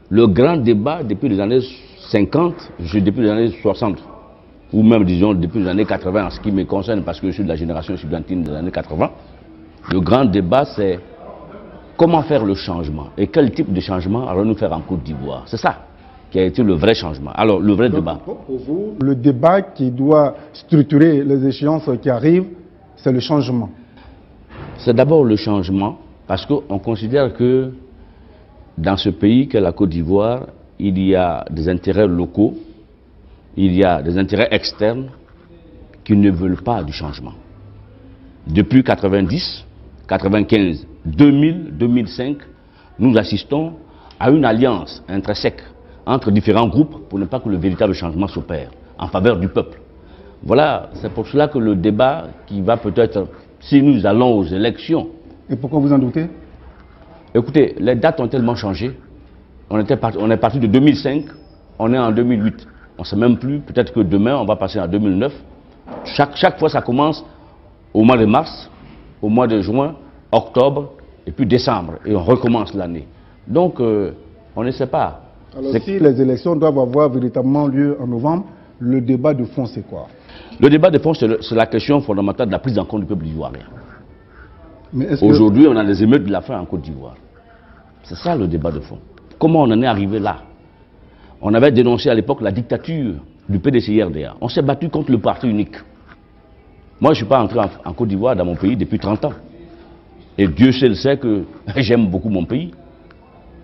le grand débat depuis les années 50, depuis les années 60, ou même disons depuis les années 80 en ce qui me concerne, parce que je suis de la génération estudiantine des années 80, le grand débat c'est comment faire le changement et quel type de changement allons-nous faire en Côte d'Ivoire. C'est ça qui a été le vrai changement. Alors le vrai débat. Pour vous, le débat qui doit structurer les échéances qui arrivent, c'est le changement. C'est d'abord le changement parce qu'on considère que dans ce pays qu'est la Côte d'Ivoire, il y a des intérêts locaux, il y a des intérêts externes qui ne veulent pas du changement. Depuis 90, 95, 2000, 2005, nous assistons à une alliance intrinsèque entre différents groupes pour ne pas que le véritable changement s'opère en faveur du peuple. Voilà, c'est pour cela que le débat qui va peut-être, si nous allons aux élections... Et pourquoi vous en doutez? Écoutez, les dates ont tellement changé. On est parti de 2005, on est en 2008. On ne sait même plus, peut-être que demain on va passer en 2009. Chaque fois ça commence au mois de mars, au mois de juin, octobre et puis décembre. Et on recommence l'année. Donc on ne sait pas. Alors si les élections doivent avoir véritablement lieu en novembre, le débat de fond c'est quoi? Le débat de fond c'est la question fondamentale de la prise en compte du peuple ivoirien. Aujourd'hui on a les émeutes de la faim en Côte d'Ivoire. C'est ça le débat de fond. Comment on en est arrivé là? On avait dénoncé à l'époque la dictature du PDCI-RDA. On s'est battu contre le parti unique. Moi, je ne suis pas entré en Côte d'Ivoire, dans mon pays, depuis 30 ans. Et Dieu seul sait que j'aime beaucoup mon pays.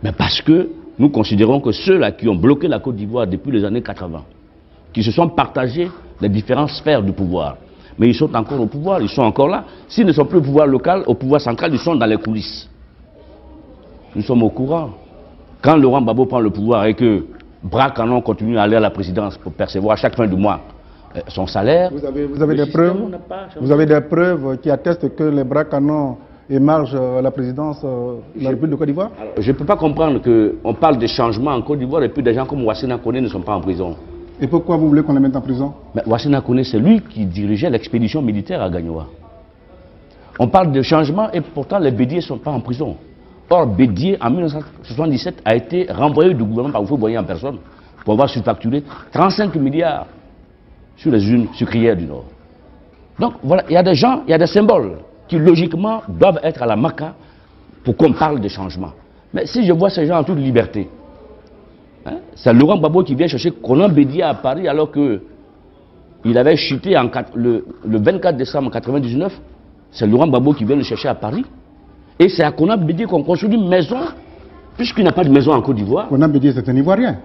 Mais parce que nous considérons que ceux-là qui ont bloqué la Côte d'Ivoire depuis les années 80, qui se sont partagés les différentes sphères du pouvoir, mais ils sont encore au pouvoir, ils sont encore là. S'ils ne sont plus au pouvoir local, au pouvoir central, ils sont dans les coulisses. Nous sommes au courant. Quand Laurent Gbagbo prend le pouvoir et que Bras Canon continue à aller à la présidence pour percevoir à chaque fin de mois son salaire... Vous avez des preuves qui attestent que les Bras Canon émargent à la présidence de la République de Côte d'Ivoire? Je ne peux pas comprendre qu'on parle de changement en Côte d'Ivoire et puis des gens comme Wassina Koné ne sont pas en prison. Et pourquoi vous voulez qu'on les mette en prison? Wassina Koné, c'est lui qui dirigeait l'expédition militaire à Gagnoa. On parle de changement et pourtant les bédiers ne sont pas en prison. Or, Bédier, en 1977, a été renvoyé du gouvernement par Houphouët-Boigny en personne pour avoir surfacturé 35 milliards sur les usines sucrières du Nord. Donc, voilà, il y a des gens, il y a des symboles qui, logiquement, doivent être à la MACA pour qu'on parle de changement. Mais si je vois ces gens en toute liberté, hein, c'est Laurent Gbagbo qui vient chercher Konan Bédier à Paris alors qu'il avait chuté le 24 décembre 1999, c'est Laurent Gbagbo qui vient le chercher à Paris. Et c'est à Konan Bédier qu'on construit une maison, puisqu'il n'a pas de maison en Côte d'Ivoire. Konan Bédier, c'est un Ivoirien.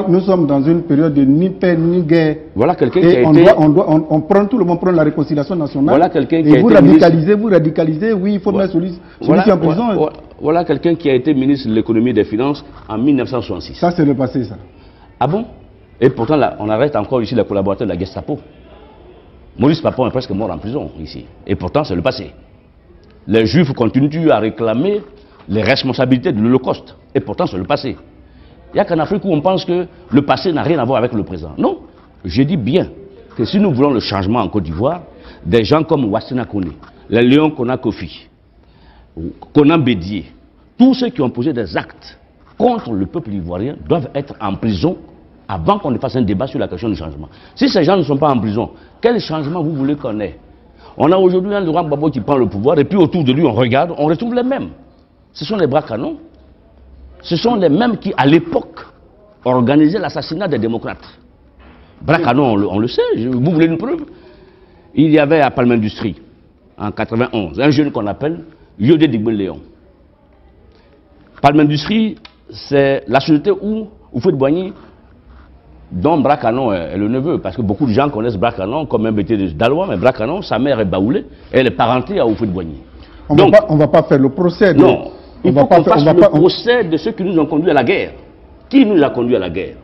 Nous sommes dans une période de ni paix ni guerre. Voilà quelqu'un qui a on prend tout le monde prend la réconciliation nationale. Voilà quelqu'un qui a été vous radicalisez, oui, il faut mettre celui en prison. Voilà quelqu'un qui a été ministre de l'économie et des finances en 1966. Ça, c'est le passé, ça. Ah bon? Et pourtant, là, on arrête encore ici les collaborateurs de la Gestapo. Maurice Papon est presque mort en prison ici. Et pourtant, c'est le passé. Les Juifs continuent à réclamer les responsabilités de l'Holocauste. Et pourtant, c'est le passé. Il n'y a qu'en Afrique où on pense que le passé n'a rien à voir avec le présent. Non, je dis bien que si nous voulons le changement en Côte d'Ivoire, des gens comme Wassina Koné, les Léon Kona Kofi, Konan Bédier, tous ceux qui ont posé des actes contre le peuple ivoirien doivent être en prison avant qu'on ne fasse un débat sur la question du changement. Si ces gens ne sont pas en prison, quel changement vous voulez qu'on ait? On a aujourd'hui un Laurent Gbagbo qui prend le pouvoir et puis autour de lui on regarde, on retrouve les mêmes. Ce sont les Bras Canon. Ce sont les mêmes qui, à l'époque, organisaient l'assassinat des démocrates. Bras Canon, on le sait, vous voulez une preuve? Il y avait à Palme Industrie, en 91, un jeune qu'on appelle Yodé Digbel Léon. Palme Industrie, c'est la société où Houphouët-Boigny, dont Bras Canon est le neveu, parce que beaucoup de gens connaissent Bras Canon comme un bété d'Alois, mais Bras Canon, sa mère est baoulée, elle est parentée à Houphouët-Boigny. On ne va pas faire le procès. Non, il faut qu'on fasse le procès de ceux qui nous ont conduits à la guerre. Qui nous a conduits à la guerre?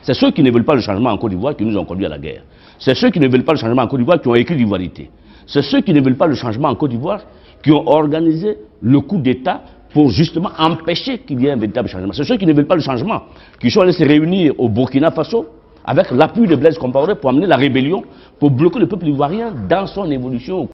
C'est ceux qui ne veulent pas le changement en Côte d'Ivoire qui nous ont conduits à la guerre. C'est ceux qui ne veulent pas le changement en Côte d'Ivoire qui ont écrit l'ivoirité. C'est ceux qui ne veulent pas le changement en Côte d'Ivoire qui ont organisé le coup d'État pour justement empêcher qu'il y ait un véritable changement. C'est ceux qui ne veulent pas le changement, qui sont allés se réunir au Burkina Faso avec l'appui de Blaise Compaoré pour amener la rébellion, pour bloquer le peuple ivoirien dans son évolution.